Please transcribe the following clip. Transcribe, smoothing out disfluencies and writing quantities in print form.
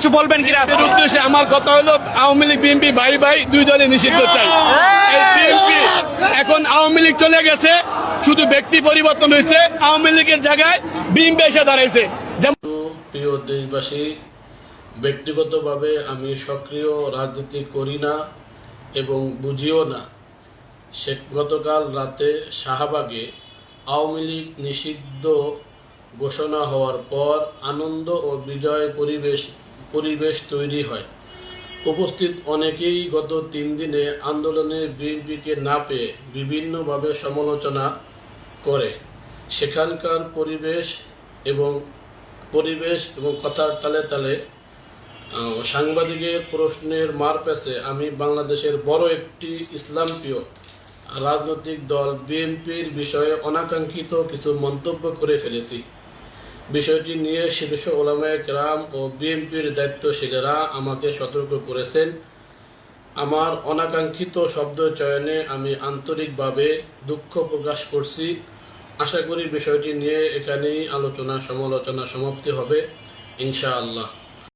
কিছু বলবেন কিনা? এর উদ্দেশ্যে আমার কথা হলো আওয়ামী লীগ বিএনপি ভাই ভাই দুই দলে নিষিদ্ধ চাই। এই বিএনপি এখন আওয়ামী লীগ চলে গেছে, শুধু ব্যক্তি পরিবর্তন হয়েছে, আওয়ামী লীগের জায়গায় বিএনপি এসে দাঁড়াইছে। প্রিয় দেশবাসী, ব্যক্তিগতভাবে আমি সক্রিয় রাজনীতি করি না এবং বুঝিও না। গতকাল রাতে শাহবাগে আওয়ামী লীগ নিষিদ্ধ ঘোষণা হওয়ার পর আনন্দ ও বিজয় পরিবেশ তৈরি হয়। উপস্থিত অনেকেই গত 3 দিনে আন্দোলনে বিএনপিকে না পেয়ে বিভিন্নভাবে সমালোচনা করে। সেখানকার পরিবেশ এবং কথার তালে তালে সাংবাদিকের প্রশ্নের মারপ্যাচে আমি বাংলাদেশের বড় একটি ইসলামপ্রিয় রাজনৈতিক দল বিএনপির বিষয়ে অনাকাঙ্ক্ষিত কিছু মন্তব্য করে ফেলেছি। বিষয়টি নিয়ে শীর্ষ ওলামায়ে কেরাম ও বিএনপির দায়িত্বশীলেরা আমাকে সতর্ক করেছেন। আমার অনাকাঙ্ক্ষিত শব্দ চয়নে আমি আন্তরিকভাবে দুঃখ প্রকাশ করছি। আশা করি বিষয়টি নিয়ে এখানেই আলোচনা সমালোচনা সমাপ্তি হবে ইনশাআল্লাহ।